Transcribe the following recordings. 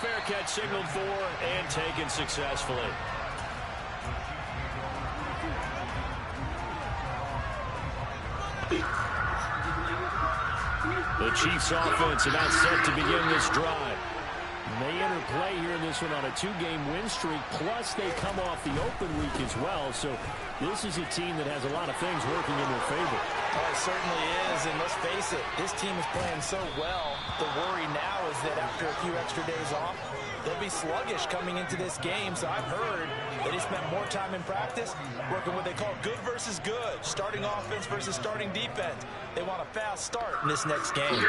fair catch signaled for and taken successfully. The Chiefs offense about set to begin this drive. They enter play here in this one on a 2-game win streak, plus they come off the open week as well. So this is a team that has a lot of things working in their favor. Oh, it certainly is, and let's face it, this team is playing so well. The worry now is that after a few extra days off, they'll be sluggish coming into this game. So I've heard that they spent more time in practice working what they call good versus good, starting offense versus starting defense. They want a fast start in this next game.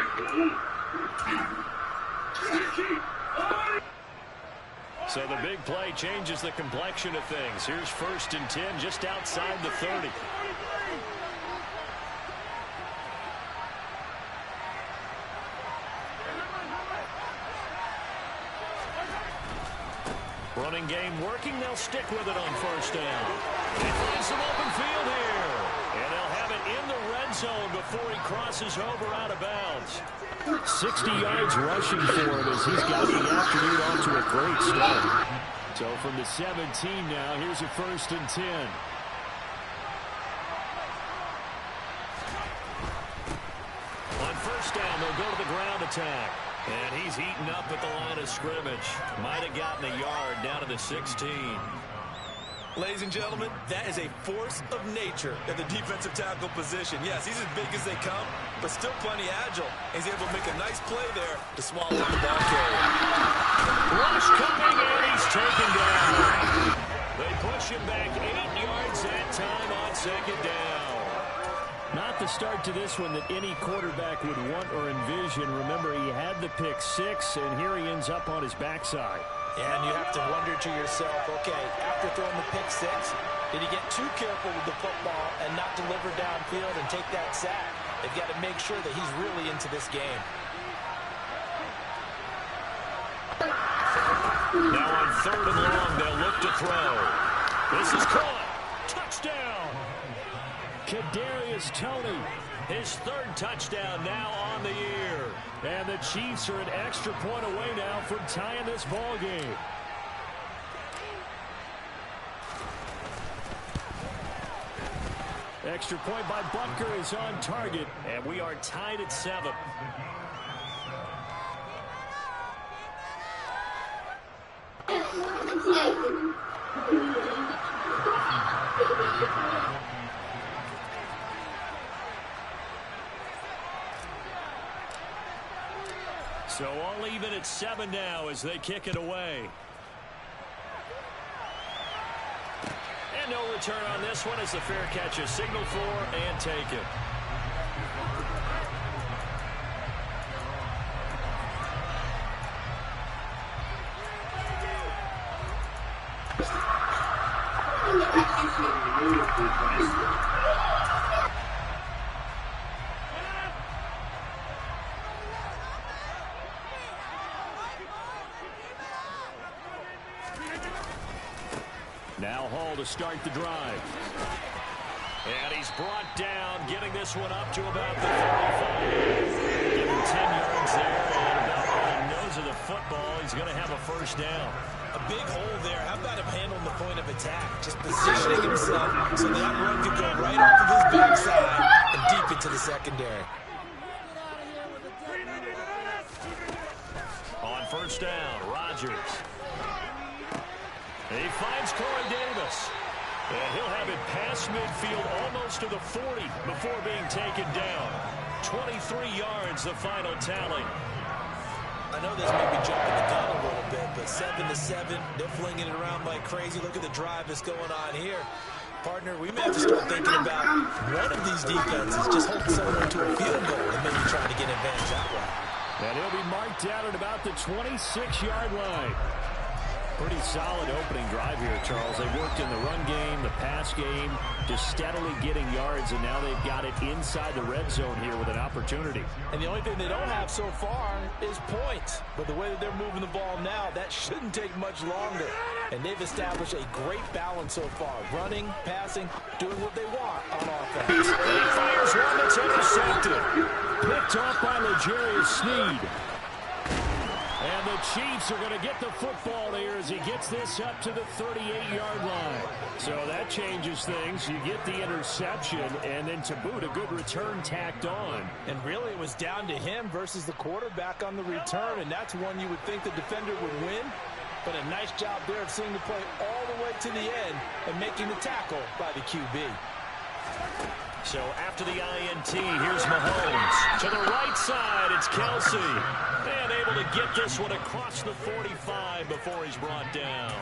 So the big play changes the complexion of things. Here's 1st and 10 just outside the 30. Running game working. They'll stick with it on 1st down. They find some open field here. And they'll have it in the red zone before he crosses over out of bounds. 60 yards rushing for him as he's got the afternoon off to a great start. So from the 17 now, here's a 1st and 10. On 1st down, they'll go to the ground attack. And he's eaten up at the line of scrimmage. Might have gotten a yard down to the 16. Ladies and gentlemen, that is a force of nature in the defensive tackle position. Yes, he's as big as they come, but still plenty agile. He's able to make a nice play there to swallow up the ball carrier. Rush coming, and he's taken down. They push him back 8 yards that time on 2nd down. Not the start to this one that any quarterback would want or envision. Remember, he had the pick 6, and here he ends up on his backside. And you have to wonder to yourself, okay, after throwing the pick 6, did he get too careful with the football and not deliver downfield and take that sack? They've got to make sure that he's really into this game. Now on 3rd and long, they'll look to throw. This is caught. Touchdown. Kadarius Toney, his 3rd touchdown now on the year. And the Chiefs are an extra point away now from tying this ball game. Extra point by Butker is on target, and we are tied at 7. So all even at 7 now as they kick it away. And no return on this one as the fair catch is signaled for and taken. Now Hall to start the drive. And he's brought down, getting this one up to about the 35. Give him 10 yards there, and about on the nose of the football, he's going to have a 1st down. A big hole there. How about him handling the point of attack? Just positioning himself so that run could go right off of his backside and deep into the secondary. On 1st down, Rodgers. He finds Corey Davis. And he'll have it past midfield almost to the 40 before being taken down. 23 yards, the final tally. I know this may be jumping the gun a little bit, but 7-7, they're flinging it around like crazy. Look at the drive that's going on here. Partner, we may have to start thinking about one of these defenses just holding someone to a field goal and maybe trying to get advantage that way. And he'll be marked out at about the 26-yard line. Pretty solid opening drive here, Charles. They worked in the run game, the pass game, just steadily getting yards, and now they've got it inside the red zone here with an opportunity. And the only thing they don't have so far is points. But the way that they're moving the ball now, that shouldn't take much longer. And they've established a great balance so far. Running, passing, doing what they want on offense. And he fires one that's intercepted. Picked off by L'Jarius Sneed. And the the Chiefs are going to get the football here as he gets this up to the 38-yard line. So that changes things. You get the interception, and then to boot, a good return tacked on. And really, it was down to him versus the quarterback on the return, and that's one you would think the defender would win. But a nice job there of seeing the play all the way to the end and making the tackle by the QB. So after the INT, here's Mahomes. To the right side, it's Kelsey. And able to get this one across the 45 before he's brought down.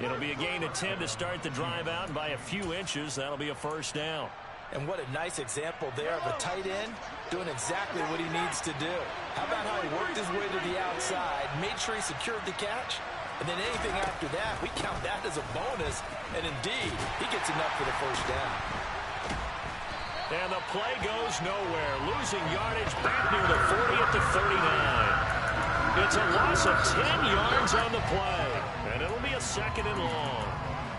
It'll be a gain of 10 to start the drive out, and by a few inches, that'll be a first down. And what a nice example there of a tight end doing exactly what he needs to do. How about how he worked his way to the outside, made sure he secured the catch, and then anything after that, we count that as a bonus. And indeed, he gets enough for the first down. And the play goes nowhere. Losing yardage back near the 40 at the 39. It's a loss of 10 yards on the play. And it'll be a second and long.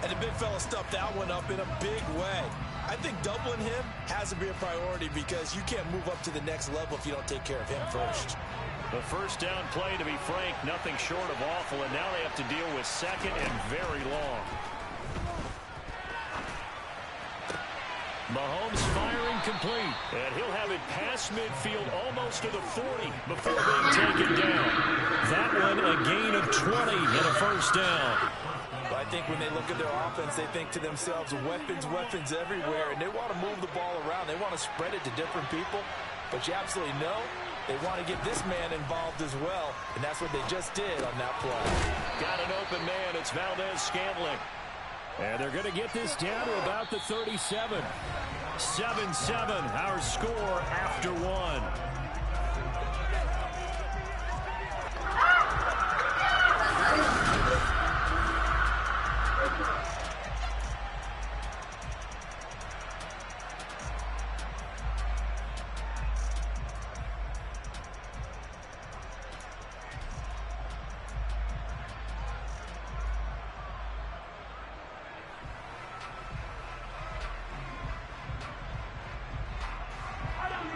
And the big fella stuffed that one up in a big way. I think doubling him has to be a priority because you can't move up to the next level if you don't take care of him first. The first down play, to be frank, nothing short of awful. And now they have to deal with second and very long. Mahomes firing complete, and he'll have it past midfield almost to the 40 before being taken down. That one a gain of 20 and a first down. But I think when they look at their offense, they think to themselves, weapons, weapons everywhere, and they want to move the ball around. They want to spread it to different people, but you absolutely know they want to get this man involved as well, and that's what they just did on that play. Got an open man. It's Valdez-Scantling. And they're going to get this down to about the 37. 7-7, our score after one.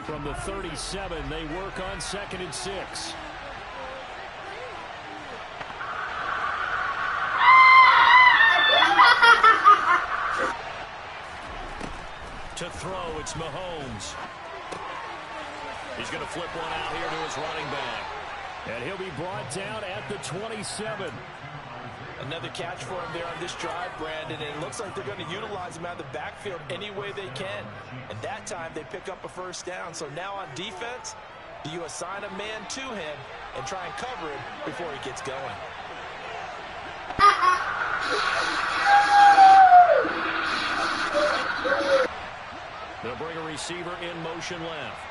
From the 37, they work on 2nd and 6. To throw, it's Mahomes. He's going to flip one out here to his running back. And he'll be brought down at the 27. Another catch for him there on this drive, Brandon, and it looks like they're going to utilize him out of the backfield any way they can. And that time they pick up a first down. So now on defense, do you assign a man to him and try and cover him before he gets going? They'll bring a receiver in motion left.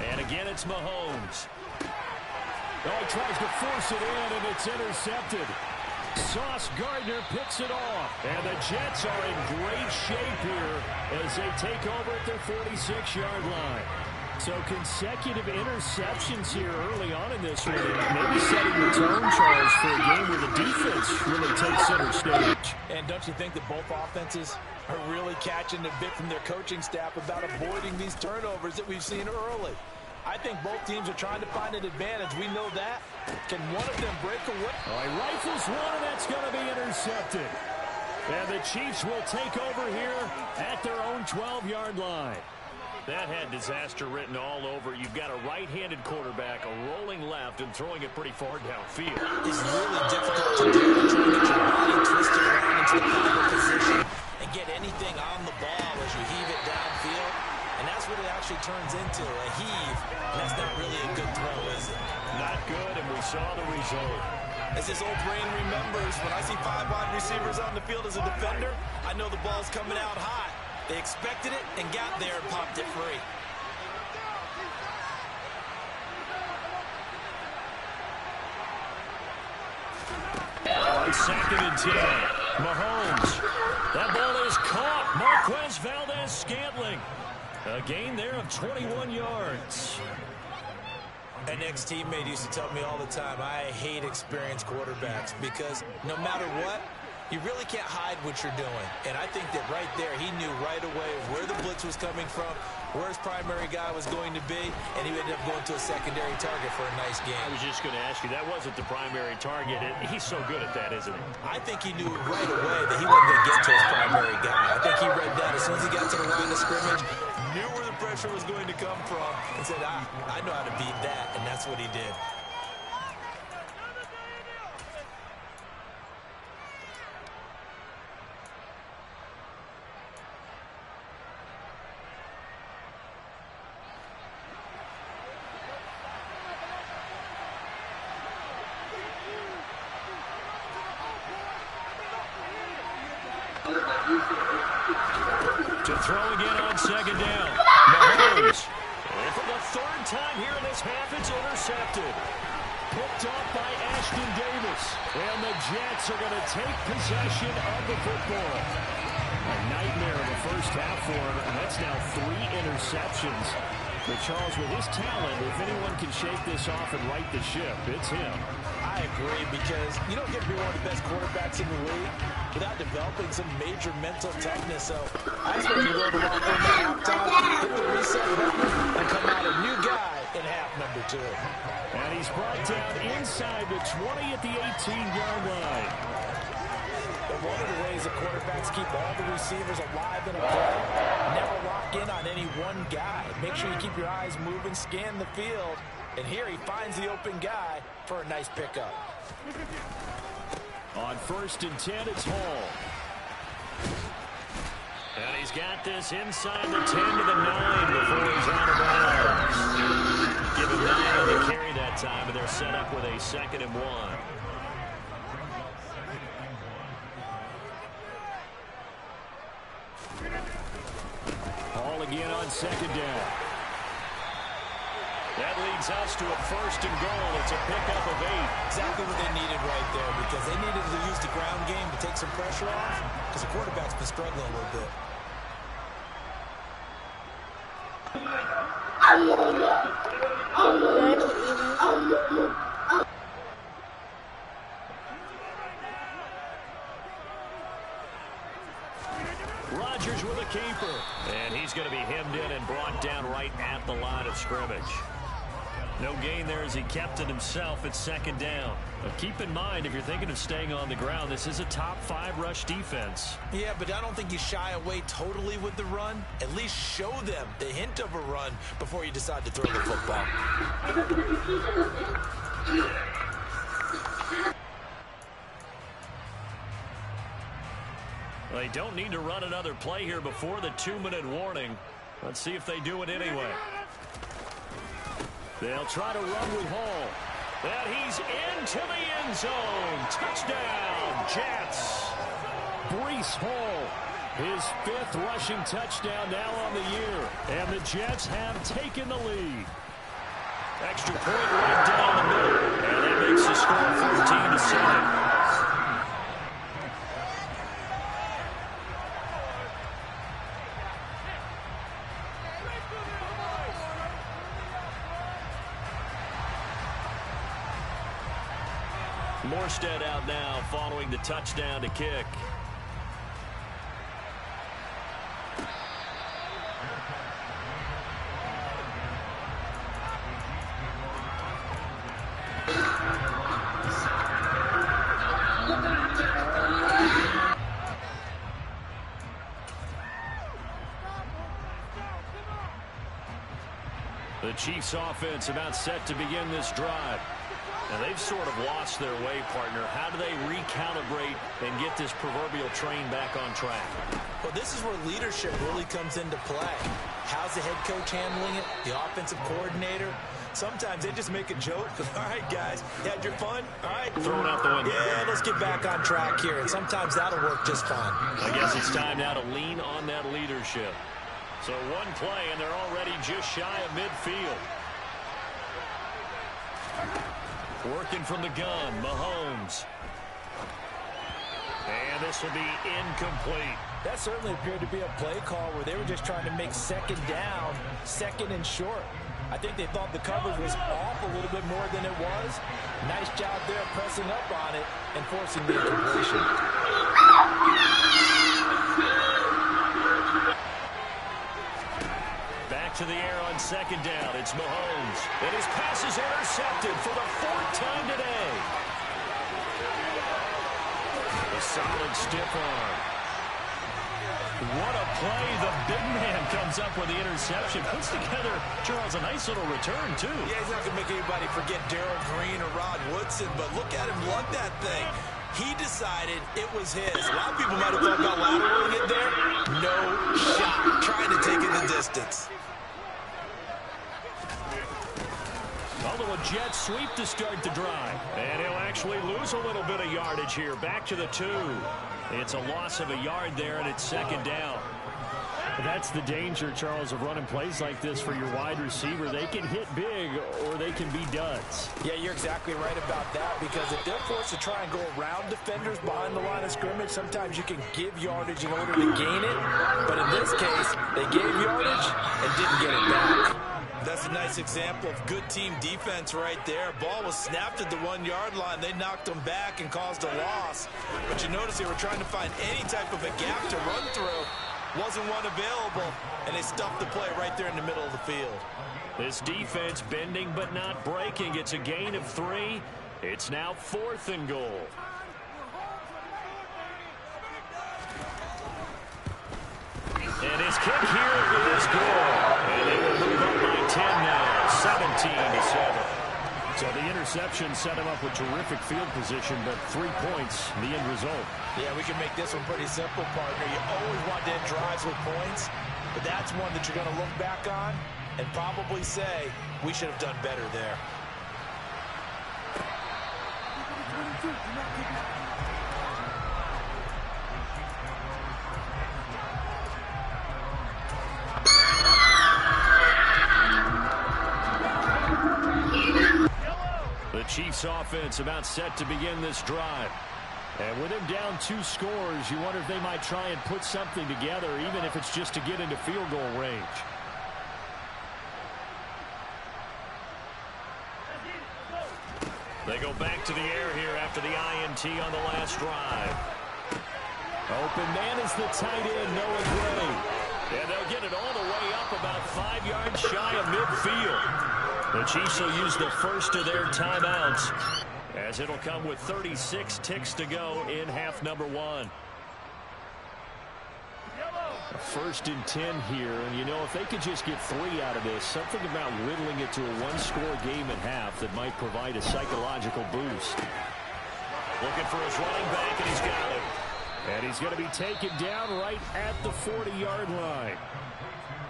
And again, it's Mahomes. Oh, he tries to force it in, and it's intercepted. Sauce Gardner picks it off. And the Jets are in great shape here as they take over at their 46-yard line. So consecutive interceptions here early on in this one. Maybe setting the tone, Charles, for a game where the defense really takes center stage. And don't you think that both offenses are really catching a bit from their coaching staff about avoiding these turnovers that we've seen early? I think both teams are trying to find an advantage. We know that. Can one of them break away? Oh, he rifles one, and that's going to be intercepted. And the Chiefs will take over here at their own 12-yard line. That had disaster written all over. You've got a right-handed quarterback, a rolling left, and throwing it pretty far downfield. It's really difficult to do. Trying to get your body twisted around into the proper position and get anything on the ball as you heave it downfield. And that's what it actually turns into, a heave. And that's not really a good throw, is it? Not good, and we saw the result. As this old brain remembers, when I see 5 wide receivers on the field as a defender, I know the ball's coming out hot. They expected it and got there and popped it free. On 2nd and 10, Mahomes. That ball is caught. Marquez Valdez-Scantling. A gain there of 21 yards. An ex-teammate used to tell me all the time, I hate experienced quarterbacks because no matter what, you really can't hide what you're doing. And I think that right there, he knew right away where the blitz was coming from, where his primary guy was going to be, and he ended up going to a secondary target for a nice game. I was just going to ask you, that wasn't the primary target. He's so good at that, isn't he? I think he knew right away that he wasn't going to get to his primary guy. I think he read that as soon as he got to the line of scrimmage, knew where the pressure was going to come from, and said, I know how to beat that, and that's what he did. To throw again on second down. Mahomes. And for the third time here in this half, it's intercepted. Picked off by Ashton Davis. And the Jets are going to take possession of the football. A nightmare of a first half for him, and that's now 3 interceptions. But Charles, with his talent, if anyone can shake this off and right the ship, it's him. I agree, because you don't get to be one of the best quarterbacks in the league without developing some major mental toughness. So I expect you to go to locker room at halftime, hit the reset button, and come out a new guy in half number 2. And he's brought down inside the 20 at the 18-yard line. But one of the ways that quarterbacks keep all the receivers alive in a play, never lock in on any one guy. Make sure you keep your eyes moving, scan the field. And here he finds the open guy for a nice pickup. On 1st and 10, it's Hall. And he's got this inside the 10 to the 9 before he's out of bounds. Give him 9 on the carry that time, and they're set up with a 2nd and 1. Hall again on 2nd down. That leads us to a 1st and goal. It's a pickup of 8. Exactly what they needed right there, because they needed to use the ground game to take some pressure off, because the quarterback's been struggling a little bit. Rodgers with a keeper. And he's going to be hemmed in and brought down right at the line of scrimmage. No gain there as he kept it himself at 2nd down. But keep in mind, if you're thinking of staying on the ground, this is a top 5 rush defense. Yeah, but I don't think you shy away totally with the run. At least show them the hint of a run before you decide to throw the football. They don't need to run another play here before the 2-minute warning. Let's see if they do it anyway. They'll try to run with Hall. And he's into the end zone. Touchdown, Jets. Breece Hall, his 5th rushing touchdown now on the year. And the Jets have taken the lead. Extra point right down the middle. And that makes the score 14-7. Morstead out now following the touchdown to kick. The Chiefs offense about set to begin this drive. And they've sort of lost their way, partner. How do they recalibrate and get this proverbial train back on track? Well, this is where leadership really comes into play. How's the head coach handling it? The offensive coordinator? Sometimes they just make a joke. All right, guys, you had your fun? All right. Throw it out the window. Yeah, let's get back on track here. And sometimes that'll work just fine. I guess it's time now to lean on that leadership. So one play, and they're already just shy of midfield. Working from the gun, Mahomes. And this will be incomplete. That certainly appeared to be a play call where they were just trying to make 2nd down, 2nd and short. I think they thought the coverage was off a little bit more than it was. Nice job there pressing up on it and forcing the incompletion. Back to the air on second down. It's Mahomes. And his pass is intercepted for the 4th time today. A solid stiff arm. What a play. The big man comes up with the interception. Puts together, Charles, a nice little return, too. Yeah, he's not going to make anybody forget Darrell Green or Rod Woodson, but look at him lug that thing. He decided it was his. A lot of people might have thought about lateraling it there. No shot. Trying to take it the distance. Although a jet sweep to start the drive. And he'll actually lose a little bit of yardage here. Back to the 2. It's a loss of a yard there, and it's second down. That's the danger, Charles, of running plays like this for your wide receiver. They can hit big or they can be duds. Yeah, you're exactly right about that, because if they're forced to try and go around defenders behind the line of scrimmage, sometimes you can give yardage in order to gain it. But in this case, they gave yardage and didn't get it back. That's a nice example of good team defense right there. Ball was snapped at the 1-yard line. They knocked them back and caused a loss. But you notice they were trying to find any type of a gap to run through. Wasn't one available, and they stuffed the play right there in the middle of the field. This defense bending but not breaking. It's a gain of 3. It's now 4th and goal. And his kick here is good. And they will move up by 10 now, 17-7. So the interception set him up with terrific field position, but 3 points, the end result. Yeah, we can make this one pretty simple, partner. You always want to end drives with points, but that's one that you're going to look back on and probably say, we should have done better there. The Chiefs offense about set to begin this drive. And with him down 2 scores, you wonder if they might try and put something together, even if it's just to get into field goal range. They go back to the air here after the INT on the last drive. Open man is the tight end, Noah Gray. And they'll get it all the way up about 5 yards shy of midfield. The Chiefs will use the first of their timeouts, as it'll come with 36 ticks to go in half number 1. First and 10 here, and you know, if they could just get 3 out of this, something about whittling it to a 1-score game at half that might provide a psychological boost. Looking for his running back, and he's got it. And he's going to be taken down right at the 40-yard line.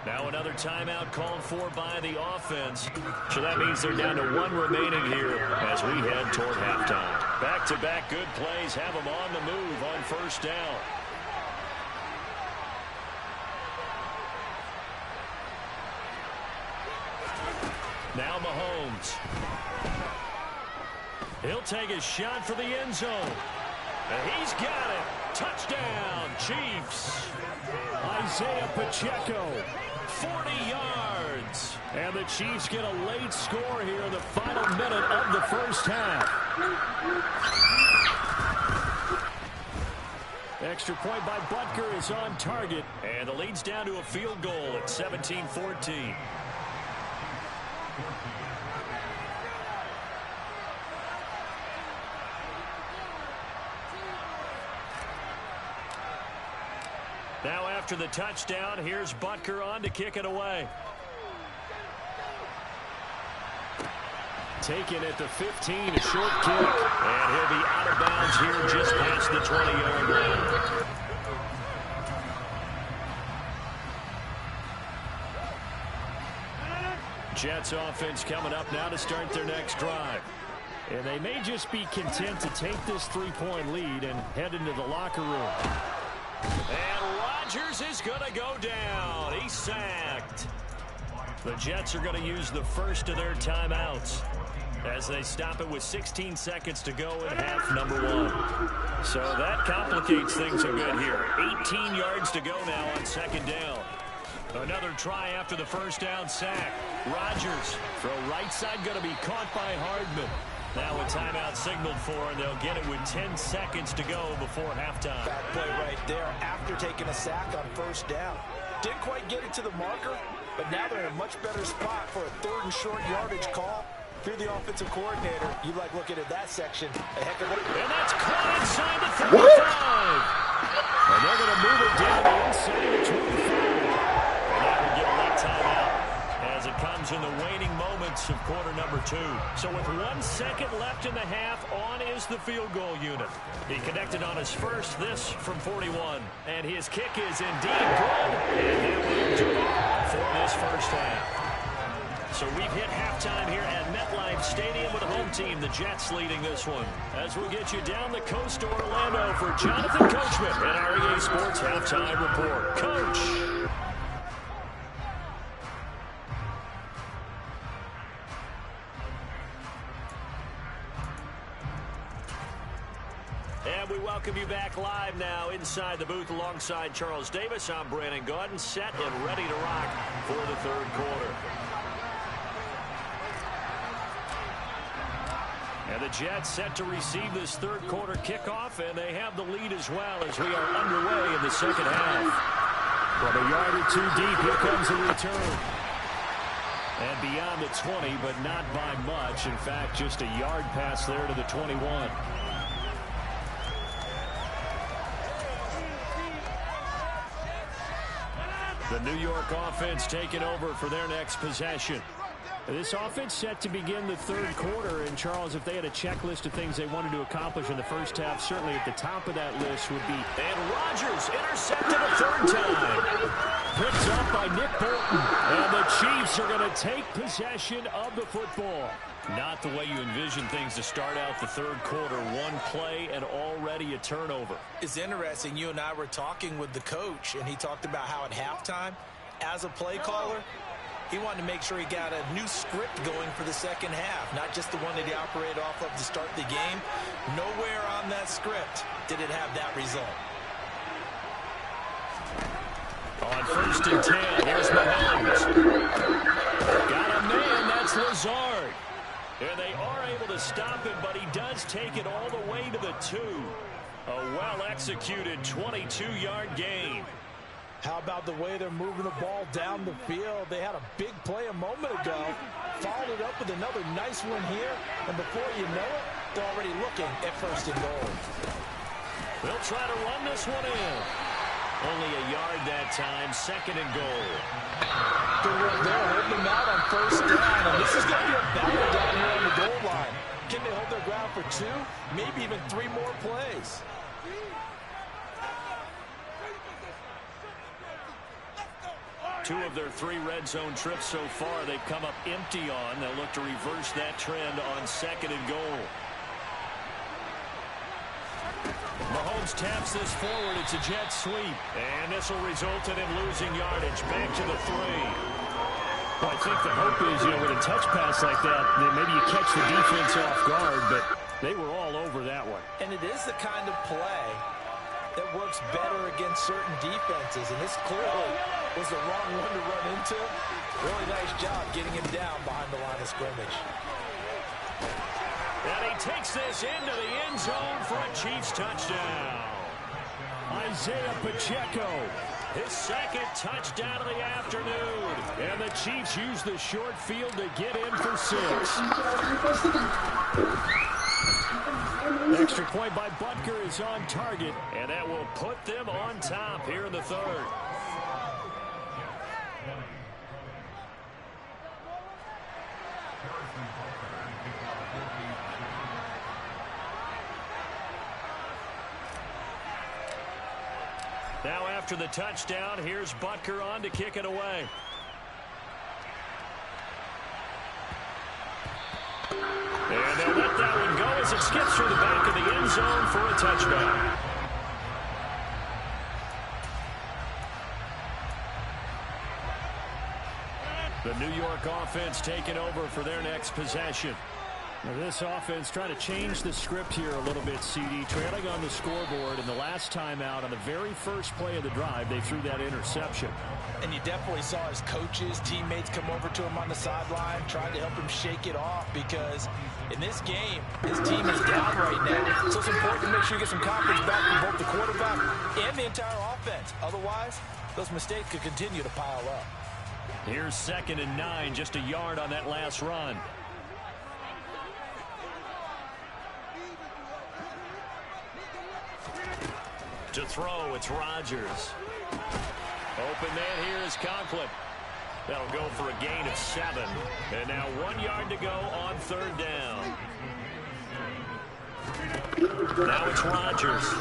Now another timeout called for by the offense. So that means they're down to 1 remaining here as we head toward halftime. Back-to-back good plays have them on the move on first down. Now Mahomes. He'll take a shot for the end zone. And he's got it. Touchdown, Chiefs. Isaiah Pacheco. 40 yards. And the Chiefs get a late score here in the final minute of the first half. Extra point by Butker is on target. And the lead's down to a field goal at 17-14. Now after the touchdown, here's Butker on to kick it away. Taken at the 15, a short kick. And he'll be out of bounds here just past the 20-yard line. Jets offense coming up now to start their next drive. And they may just be content to take this 3-point lead and head into the locker room. And Rodgers is going to go down. He's sacked. The Jets are going to use the first of their timeouts as they stop it with 16 seconds to go in half number 1. So that complicates things a bit here. 18 yards to go now on second down. Another try after the first down sack. Rodgers, throw right side, going to be caught by Hardman. Now a timeout signaled for, and they'll get it with 10 seconds to go before halftime. Back play right there after taking a sack on first down. Didn't quite get it to the marker, but now they're in a much better spot for a 3rd and short yardage call. If you're the offensive coordinator, you like looking at that section a heck of a... And that's caught inside the 35. And they're going to move it down the inside the 25. And that will give a late timeout as it comes in the waning moments of quarter number 2. So with 1 second left in the half, on is the field goal unit. He connected on his first, this from 41. And his kick is indeed good. And that will do it for this first half. So we've hit halftime here at MetLife Stadium with the home team, the Jets, leading this one. As we'll get you down the coast to Orlando for Jonathan Coachman and our EA Sports Halftime Report. Coach. And we welcome you back live now inside the booth alongside Charles Davis. I'm Brandon Gaudin, set and ready to rock for the 3rd quarter. And the Jets set to receive this 3rd quarter kickoff, and they have the lead as well as we are underway in the 2nd half. From a yard or 2 deep, here comes the return. And beyond the 20, but not by much. In fact, just a yard pass there to the 21. The New York offense taking over for their next possession. This offense set to begin the 3rd quarter, and Charles, if they had a checklist of things they wanted to accomplish in the first half, certainly at the top of that list would be... And Rodgers intercepted a 3rd time. Picked up by Nick Bolton, and the Chiefs are going to take possession of the football. Not the way you envision things to start out the 3rd quarter. 1 play and already a turnover. It's interesting. You and I were talking with the coach, and he talked about how at halftime, as a play caller, he wanted to make sure he got a new script going for the 2nd half, not just the one that he operated off of to start the game. Nowhere on that script did it have that result. On 1st and 10, here's Mahomes. Got a man, that's Lazard. And they are able to stop him, but he does take it all the way to the 2. A well-executed 22-yard gain. How about the way they're moving the ball down the field? They had a big play a moment ago. Followed it up with another nice one here. And before you know it, they're already looking at 1st and goal. They'll try to run this one in. Only a yard that time, 2nd and goal. Good work there, holding them out on 1st down. And this is going to be a battle down here on the goal line. Can they hold their ground for 2? Maybe even 3 more plays. Two of their 3 red zone trips so far they've come up empty on. They'll look to reverse that trend on 2nd and goal. Mahomes taps this forward. It's a jet sweep. And this will result in him losing yardage. Back to the 3. Well, I think the hope is, with a touch pass like that maybe you catch the defense off guard, but they were all over that one. And it is the kind of play that works better against certain defenses. And this clearly was the wrong one to run into. Really nice job getting him down behind the line of scrimmage. And he takes this into the end zone for a Chiefs touchdown. Isaiah Pacheco. His 2nd touchdown of the afternoon. And the Chiefs use the short field to get in for 6. Extra point by Butker is on target. And that will put them on top here in the 3rd. Now after the touchdown, here's Butker on to kick it away. And they'll let that one go as it skips through the back of the end zone for a touchdown. The New York offense taking over for their next possession. Now this offense trying to change the script here a little bit, CD. Trailing on the scoreboard, and the last time out on the very first play of the drive, they threw that interception. And you definitely saw his coaches, teammates come over to him on the sideline, trying to help him shake it off, because in this game, his team is down right now. So it's important to make sure you get some confidence back from both the quarterback and the entire offense. Otherwise, those mistakes could continue to pile up. Here's 2nd and 9, just a yard on that last run. To throw, it's Rodgers. Open man here is Conklin. That'll go for a gain of 7. And now 1 yard to go on 3rd down. Now it's Rodgers.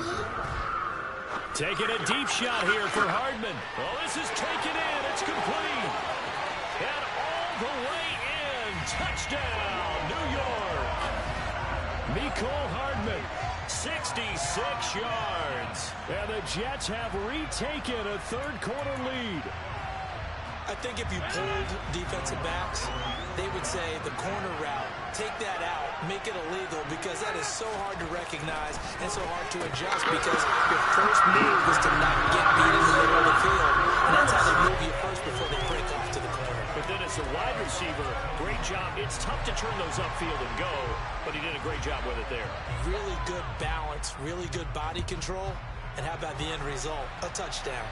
Taking a deep shot here for Hardman. Oh, this is taken in. It's complete. And all the way in. Touchdown, New York. Mecole Hardman, 66 yards. And the Jets have retaken a 3rd quarter lead. I think if you pulled defensive backs, they would say the corner route, take that out, make it illegal, because that is so hard to recognize and so hard to adjust, because your first move is to not get beat in the middle of the field, and that's how they move you first before they break off to the corner. But then as a wide receiver, great job. It's tough to turn those upfield and go, but he did a great job with it there. Really good balance, really good body control, and how about the end result? A touchdown.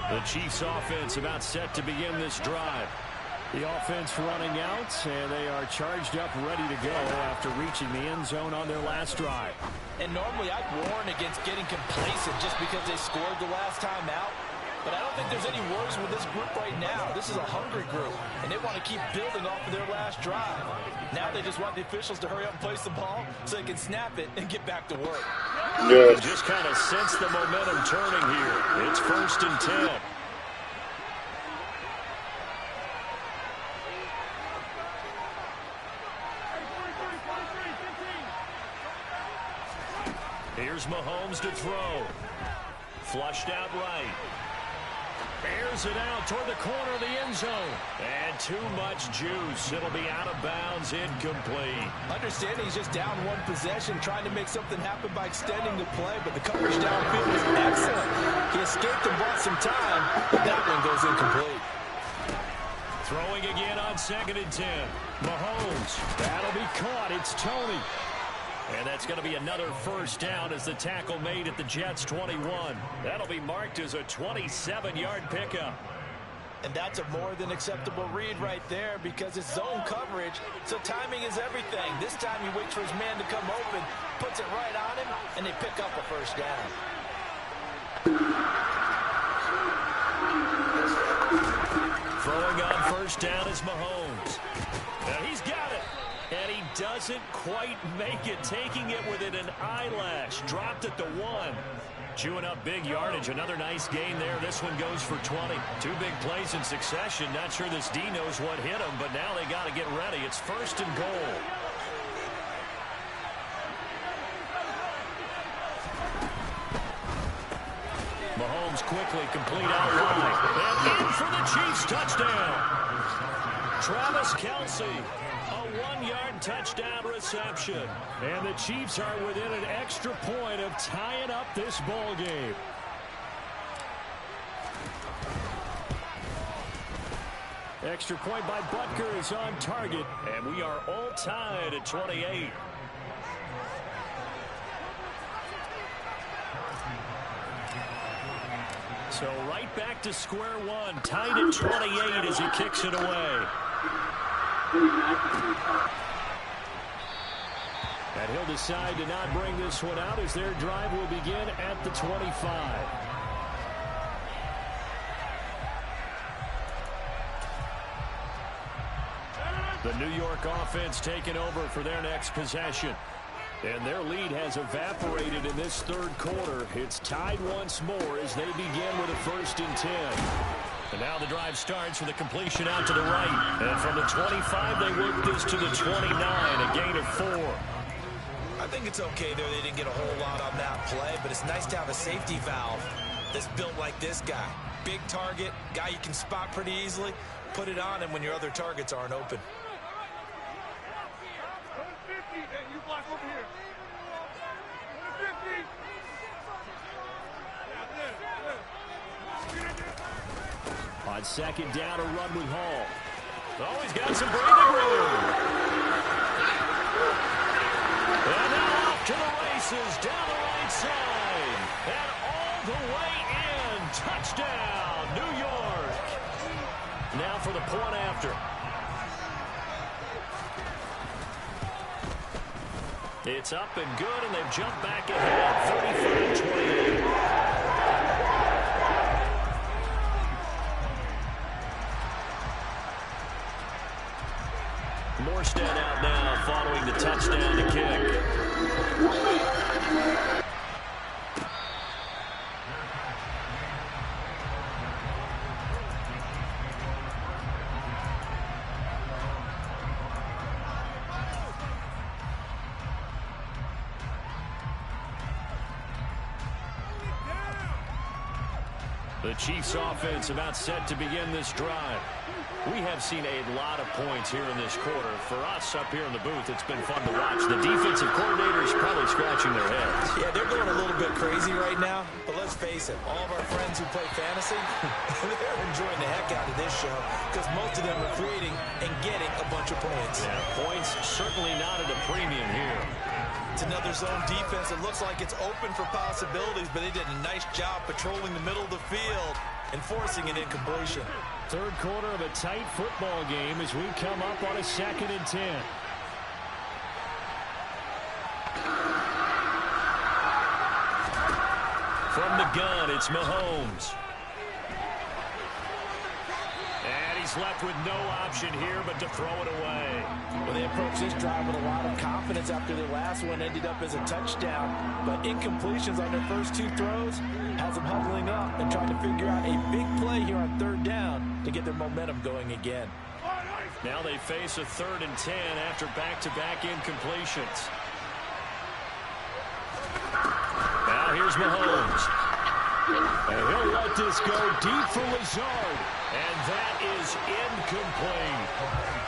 The Chiefs offense about set to begin this drive. The offense running out, and they are charged up, ready to go after reaching the end zone on their last drive. And normally I'd warn against getting complacent just because they scored the last time out. But I don't think there's any worries with this group right now. This is a hungry group, and they want to keep building off of their last drive. Now they just want the officials to hurry up and place the ball so they can snap it and get back to work. Good. Just kind of sense the momentum turning here. It's 1st and 10. Here's Mahomes to throw. Flushed out right. Airs it out toward the corner of the end zone. And too much juice. It'll be out of bounds, incomplete. Understanding he's just down 1 possession, trying to make something happen by extending the play, but the coverage downfield was excellent. He escaped and bought some time, but that one goes incomplete. Throwing again on 2nd and 10. Mahomes. That'll be caught. It's Tony. And that's going to be another 1st down as the tackle made at the Jets' 21. That'll be marked as a 27-yard pickup. And that's a more than acceptable read right there because it's zone coverage, so timing is everything. This time he waits for his man to come open, puts it right on him, and they pick up a 1st down. Throwing on 1st down is Mahomes. And he's got it. And he doesn't quite make it, taking it within an eyelash. Dropped at the 1. Chewing up big yardage. Another nice gain there. This one goes for 20. 2 big plays in succession. Not sure this D knows what hit him, but now they got to get ready. It's 1st and goal. Mahomes quickly complete out wide. And in for the Chiefs touchdown. Travis Kelce. A 1-yard touchdown reception. And the Chiefs are within an extra point of tying up this ball game. Extra point by Butker is on target. And we are all tied at 28. So right back to square one. Tied at 28 as he kicks it away. And he'll decide to not bring this one out as their drive will begin at the 25. The New York offense taking over for their next possession. And their lead has evaporated in this 3rd quarter. It's tied once more as they begin with a 1st and 10. And now the drive starts with a completion out to the right. And from the 25, they work this to the 29, a gain of 4. I think it's okay there. They didn't get a whole lot on that play, but it's nice to have a safety valve that's built like this guy. Big target, guy you can spot pretty easily. Put it on him when your other targets aren't open. On second down, a run with Hall. Oh, he's got some breathing room. And now off to the races down the right side. And all the way in. Touchdown, New York. Now for the point after. It's up and good, and they've jumped back ahead, 35-28. Morstead out now following the touchdown to kick. The Chiefs offense about set to begin this drive. We have seen a lot of points here in this quarter. For us up here in the booth, it's been fun to watch. The defensive coordinators probably scratching their heads. Yeah, they're going a little bit crazy right now. But let's face it, all of our friends who play fantasy, they're enjoying the heck out of this show because most of them are creating and getting a bunch of points. Yeah, points certainly not at a premium here. It's another zone defense. It looks like it's open for possibilities, but they did a nice job patrolling the middle of the field and forcing an incompletion. Third quarter of a tight football game as we come up on a 2nd and 10. From the gun, it's Mahomes. And he's left with no option here but to throw it away. Well, they approached this drive with a lot of confidence after their last one ended up as a touchdown. But incompletions on their first two throws has them huddling up and trying to figure out a big play here on 3rd down to get their momentum going again. Now they face a 3rd and 10 after back-to-back incompletions. Now here's Mahomes. And he'll let this go deep for Lazard. And that is incomplete.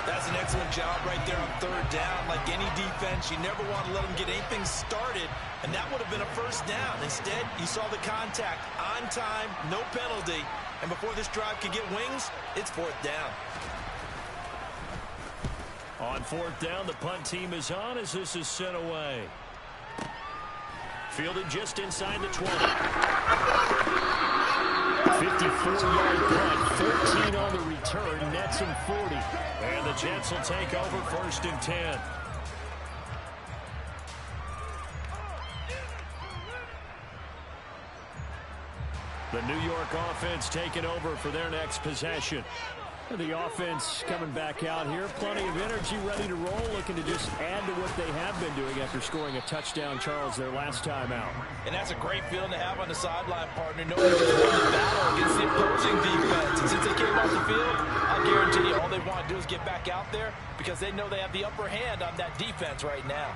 That's an excellent job right there on 3rd down. Like any defense, you never want to let them get anything started. And that would have been a 1st down. Instead, you saw the contact on time, no penalty. And before this drive could get wings, it's 4th down. On 4th down, the punt team is on as this is sent away. Fielded just inside the 20. 54-yard punt, 13 on the return, nets him 40. And the Jets will take over 1st and 10. The New York offense taking over for their next possession. The offense coming back out here. Plenty of energy, ready to roll, looking to just add to what they have been doing after scoring a touchdown, Charles, their last time out. And that's a great feeling to have on the sideline, partner. Knowing just won the battle against the opposing defense. And since they came off the field, I guarantee you all they want to do is get back out there because they know they have the upper hand on that defense right now.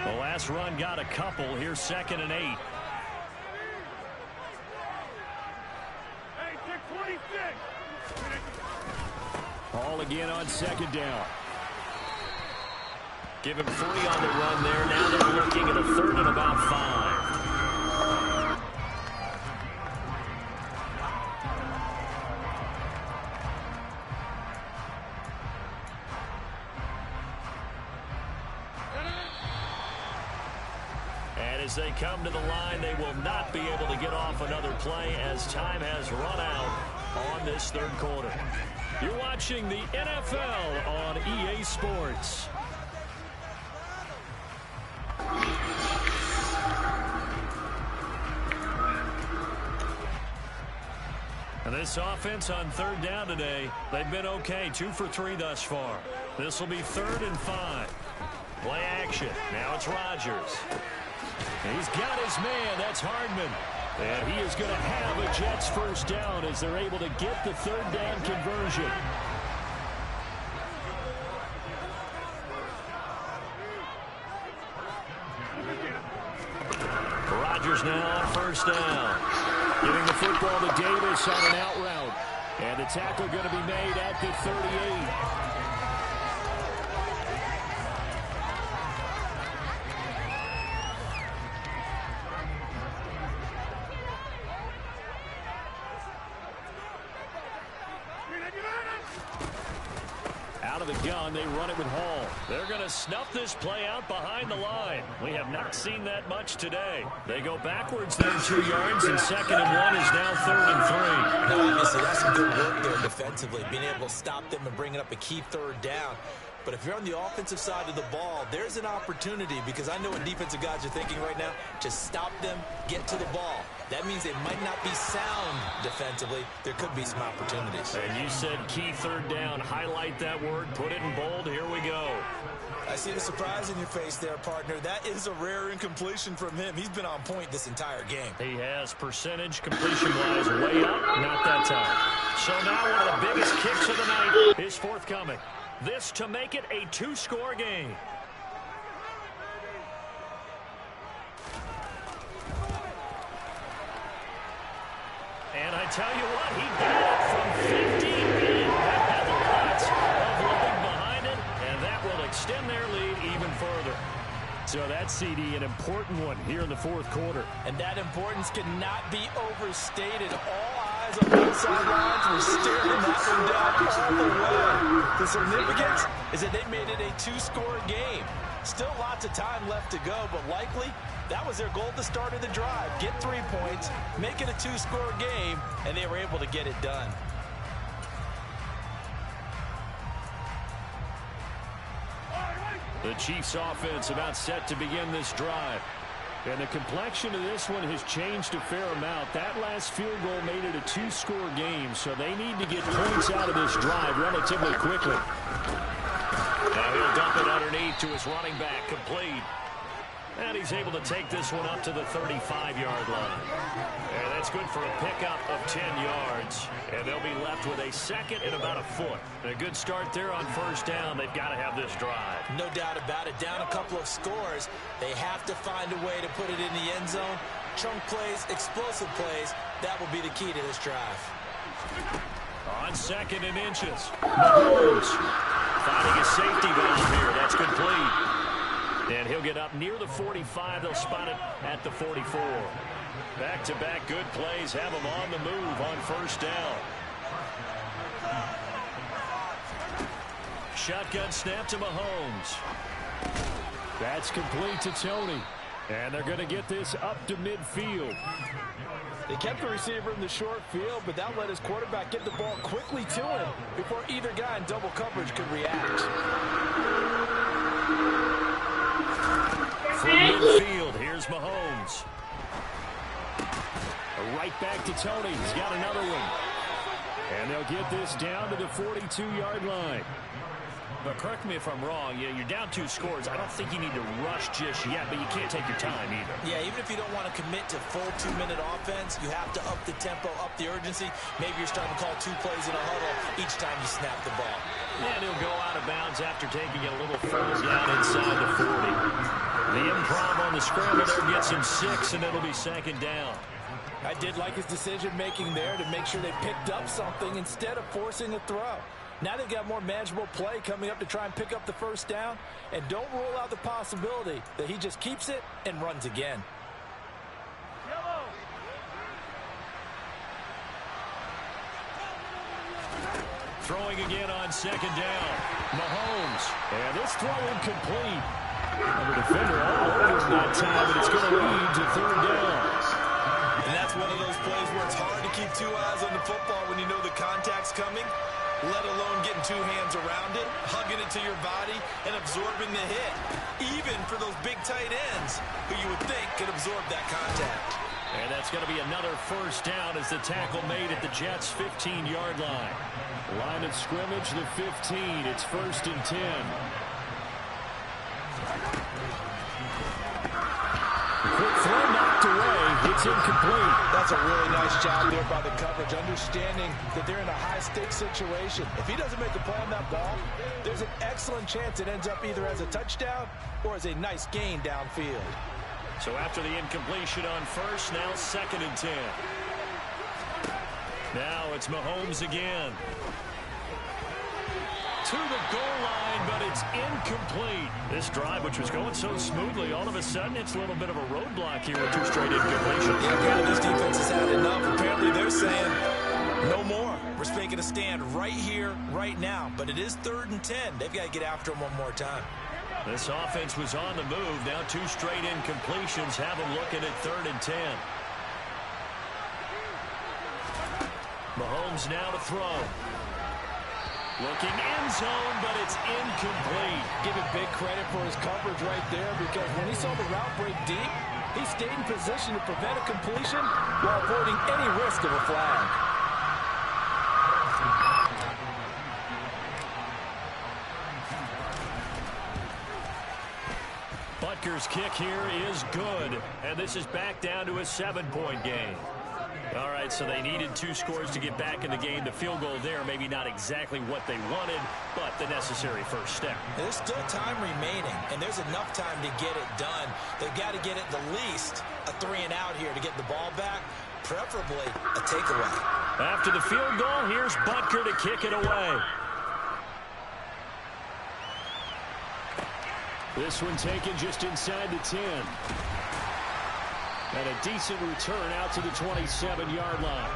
The last run got a couple. Here's 2nd and 8. Hall again on 2nd down. Give him 3 on the run there. Now they're looking at a 3rd and about 5. As they come to the line, they will not be able to get off another play as time has run out on this 3rd quarter. You're watching the NFL on EA Sports. And this offense on 3rd down today, they've been okay, 2 for 3 thus far. This will be 3rd and 5. Play action. Now it's Rodgers. He's got his man. That's Hardman. And he is going to have a Jets 1st down as they're able to get the 3rd down conversion. Rodgers now on 1st down. Giving the football to Davis on an out route. And the tackle going to be made at the 38. the gun. They run it with Hall. They're going to snuff this play out behind the line. We have not seen that much today. They go backwards there 2 yards, and 2nd and 1 is now 3rd and 3. Now, obviously, that's some good work there defensively, being able to stop them and bringing up a key 3rd down. But if you're on the offensive side of the ball, there's an opportunity, because I know what defensive guys are thinking right now. Just stop them, get to the ball. That means they might not be sound defensively. There could be some opportunities. And you said key 3rd down. Highlight that word. Put it in bold. Here we go. I see the surprise in your face there, partner. That is a rare incompletion from him. He's been on point this entire game. He has percentage completion-wise way up. Not that time. So now one of the biggest kicks of the night is forthcoming. This to make it a 2-score game. And I tell you what, he got it from 50 and had lots of living behind it, and that will extend their lead even further. So that CD, an important one here in the 4th quarter. And that importance cannot be overstated. All eyes on both sidelines were staring that one down all the way. The significance is that they made it a 2-score game. Still lots of time left to go, but likely that was their goal at the start of the drive. Get 3 points, make it a 2-score game, and they were able to get it done. The Chiefs offense about set to begin this drive. And the complexion of this one has changed a fair amount. That last field goal made it a 2-score game, so they need to get points out of this drive relatively quickly. Now he'll dump it underneath to his running back, complete. And he's able to take this one up to the 35-yard line. And that's good for a pickup of 10 yards. And they'll be left with a 2nd and about a foot. And a good start there on 1st down. They've got to have this drive. No doubt about it. Down a couple of scores. They have to find a way to put it in the end zone. Chunk plays, explosive plays. That will be the key to this drive. On 2nd and inches. Mahomes finding a safety valve here. That's complete. And he'll get up near the 45. They'll spot it at the 44. Back-to-back good plays have him on the move on 1st down. Shotgun snap to Mahomes. That's complete to Tony. And they're going to get this up to midfield. They kept the receiver in the short field, but that let his quarterback get the ball quickly to him before either guy in double coverage could react. From midfield, here's Mahomes. Right back to Tony. He's got another one. And they'll get this down to the 42-yard line. But correct me if I'm wrong, you're down 2 scores. I don't think you need to rush just yet, but you can't take your time either. Yeah, even if you don't want to commit to full 2-minute offense, you have to up the tempo, up the urgency. Maybe you're starting to call 2 plays in a huddle each time you snap the ball. And he'll go out of bounds after taking it a little further down inside the 40. The improv on the scramble there gets him 6, and it'll be 2nd down. I did like his decision-making there to make sure they picked up something instead of forcing a throw. Now they've got more manageable play coming up to try and pick up the 1st down. And don't rule out the possibility that he just keeps it and runs again. Throwing again on 2nd down. Mahomes. And this throw incomplete. And the defender all over him that time, but it's going to lead to 3rd down. And that's one of those plays where it's hard to keep 2 eyes on the football when you know the contact's coming, let alone getting 2 hands around it, hugging it to your body, and absorbing the hit. Even for those big tight ends who you would think could absorb that contact. And that's going to be another 1st down as the tackle made at the Jets' 15-yard line. Line of scrimmage, the 15. It's 1st and 10. Quick throw knocked away. It's incomplete. That's a really nice job there by the coverage, understanding that they're in a high-stakes situation. If he doesn't make the play on that ball, there's an excellent chance it ends up either as a touchdown or as a nice gain downfield. So after the incompletion on 1st, now 2nd and 10. Now it's Mahomes again. To the goal line, but it's incomplete. This drive, which was going so smoothly, all of a sudden it's a little bit of a roadblock here with 2 straight incompletions. Yeah, apparently this defense has had enough. Apparently they're saying, No more. We're making a stand right here, right now. But it is 3rd and 10. They've got to get after him one more time. This offense was on the move. Now 2 straight incompletions have them looking at 3rd and 10. Mahomes now to throw. Looking end zone, but it's incomplete. Give him big credit for his coverage right there, because when he saw the route break deep, he stayed in position to prevent a completion while avoiding any risk of a flag. Butker's kick here is good, and this is back down to a 7-point game. All right, so they needed 2 scores to get back in the game. The field goal there, maybe not exactly what they wanted, but the necessary first step. There's still time remaining, and there's enough time to get it done. They've got to get it the least a 3-and-out here to get the ball back, preferably a takeaway. After the field goal, here's Butker to kick it away. This one taken just inside the 10. And a decent return out to the 27-yard line.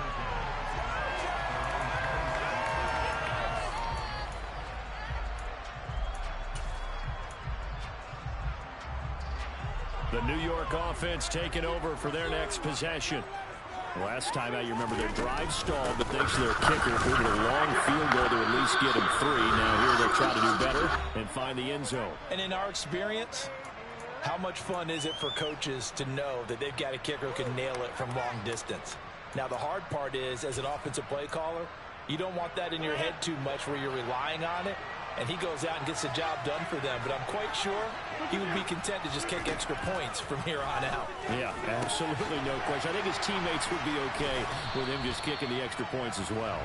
The New York offense taking over for their next possession. Last time out, you remember their drive stalled, but thanks to their kicker, moving a long field goal to at least get them 3. Now here they'll try to do better and find the end zone. And in our experience, how much fun is it for coaches to know that they've got a kicker who can nail it from long distance? Now, the hard part is, as an offensive play caller, you don't want that in your head too much where you're relying on it, and he goes out and gets the job done for them. But I'm quite sure he would be content to just kick extra points from here on out. Yeah, absolutely no question. I think his teammates would be okay with him just kicking the extra points as well.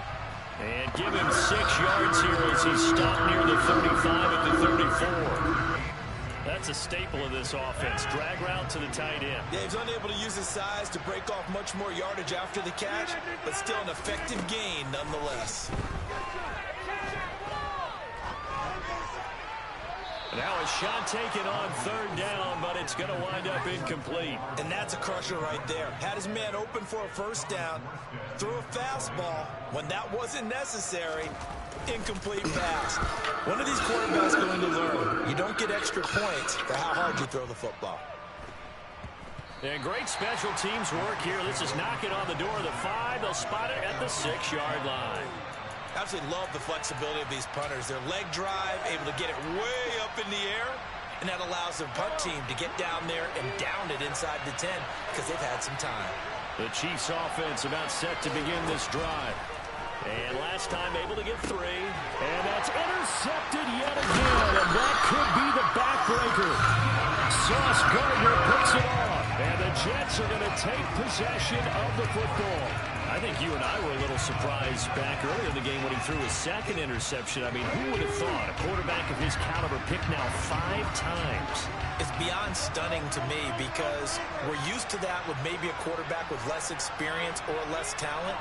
And give him 6 yards here as he's stopped near the 35 at the 34. That's a staple of this offense. Drag route to the tight end. Yeah, he's unable to use his size to break off much more yardage after the catch, but still an effective gain nonetheless. Now a shot taken on 3rd down, but it's going to wind up incomplete. And that's a crusher right there. Had his man open for a first down, threw a fastball when that wasn't necessary. Incomplete pass. One of these quarterbacks going to learn, you don't get extra points for how hard you throw the football. And great special teams work here. This is knocking on the door of the 5. They'll spot it at the 6-yard line. Absolutely love the flexibility of these punters. Their leg drive, able to get it way up in the air, and that allows their punt team to get down there and down it inside the 10 because they've had some time. The Chiefs offense about set to begin this drive. And last time able to get 3. And that's intercepted yet again. And that could be the backbreaker. Sauce Gardner picks it off. And the Jets are going to take possession of the football. I think you and I were a little surprised back earlier in the game when he threw his 2nd interception. I mean, who would have thought a quarterback of his caliber picked now 5 times? It's beyond stunning to me because we're used to that with maybe a quarterback with less experience or less talent.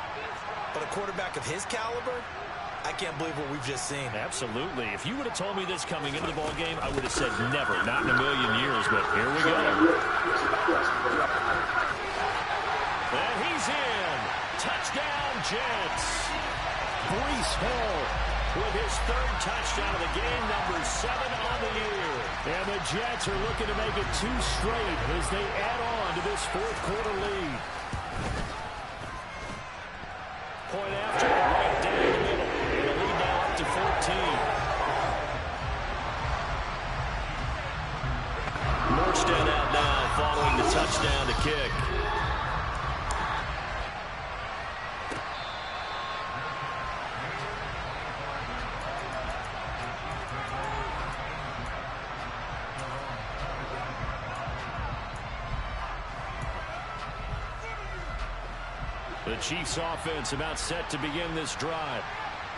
But a quarterback of his caliber, I can't believe what we've just seen. Absolutely. If you would have told me this coming into the ball game, I would have said never, not in a million years. But here we go. And he's in. Touchdown, Jets. Breece Hall with his 3rd touchdown of the game, number 7 on the year. And the Jets are looking to make it 2 straight as they add on to this 4th quarter lead. Point after, right down the middle. And the lead now up to 14. Morstead out now following the touchdown to kick. The Chiefs offense about set to begin this drive.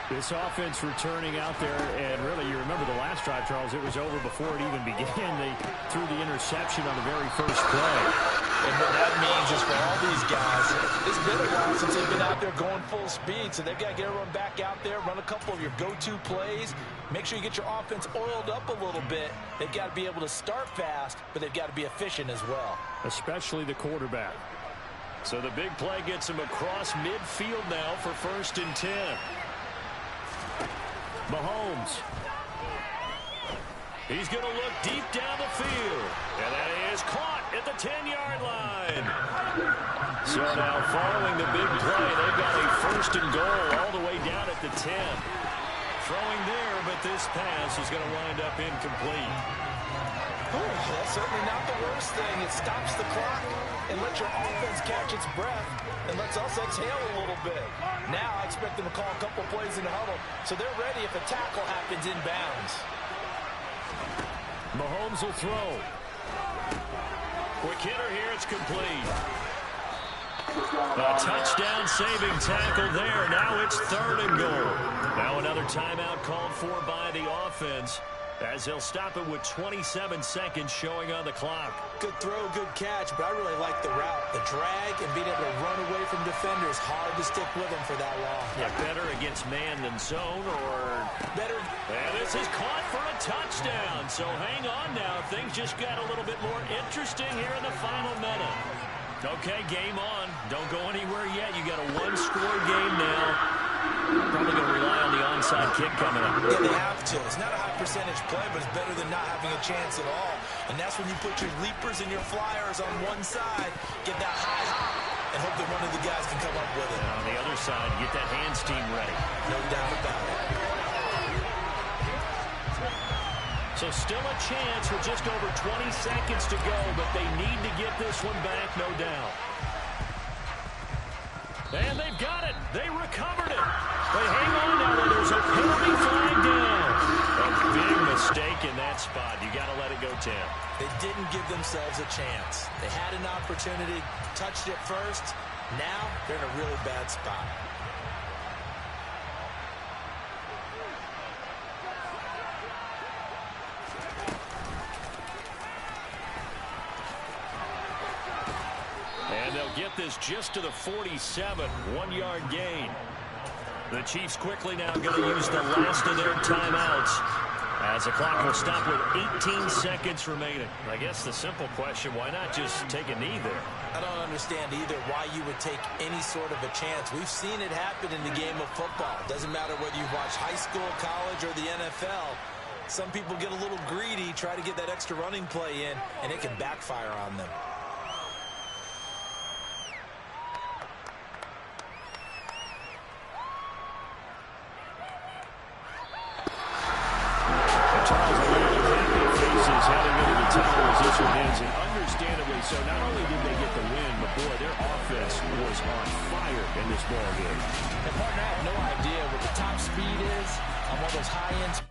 This offense returning out there, and really, you remember the last drive, Charles, it was over before it even began. They threw the interception on the very first play. And what that means is for all these guys, it's been a while since they've been out there going full speed, so they've got to get everyone back out there, run a couple of your go-to plays, make sure you get your offense oiled up a little bit. They've got to be able to start fast, but they've got to be efficient as well. Especially the quarterback. So the big play gets him across midfield now for 1st and 10. Mahomes. He's going to look deep down the field. And that is caught at the 10-yard line. So now following the big play, they've got a 1st and goal all the way down at the 10. Throwing there, but this pass is going to wind up incomplete. That's certainly not the worst thing. It stops the clock and lets your offense catch its breath and lets us exhale a little bit. Now I expect them to call a couple plays in the huddle so they're ready if a tackle happens inbounds. Mahomes will throw. Quick hitter here. It's complete. A touchdown saving tackle there. Now it's 3rd and goal. Now another timeout called for by the offense as they'll stop it with 27 seconds showing on the clock. Good throw, good catch, but I really like the route. The drag and being able to run away from defenders. Hard to stick with them for that long. Yeah, better against man than zone, or better. And this is caught for a touchdown. So hang on now. Things just got a little bit more interesting here in the final minute. Okay, game on. Don't go anywhere yet. You got a 1-score game now. Probably going to rely on the onside kick coming up. Yeah, they have to. It's not a high percentage play, but it's better than not having a chance at all. And that's when you put your leapers and your flyers on one side, get that high hop, and hope that one of the guys can come up with it. And on the other side, get that hands team ready. No doubt about it. So still a chance with just over 20 seconds to go, but they need to get this one back, no doubt. And they've got it. They recovered it. But hang on now, there's a penalty flag down. A big mistake in that spot. You got to let it go, Tim. They didn't give themselves a chance. They had an opportunity, touched it first. Now they're in a really bad spot. And they'll get this just to the 47, 1-yard gain. The Chiefs quickly now going to use the last of their timeouts as the clock will stop with 18 seconds remaining. I guess the simple question, why not just take a knee there? I don't understand either why you would take any sort of a chance. We've seen it happen in the game of football. Doesn't matter whether you watch high school, college, or the NFL. Some people get a little greedy, try to get that extra running play in, and it can backfire on them. And understandably so, not only did they get the win, but boy, their offense was on fire in this ball game. And partner, I have no idea what the top speed is on one of those high-end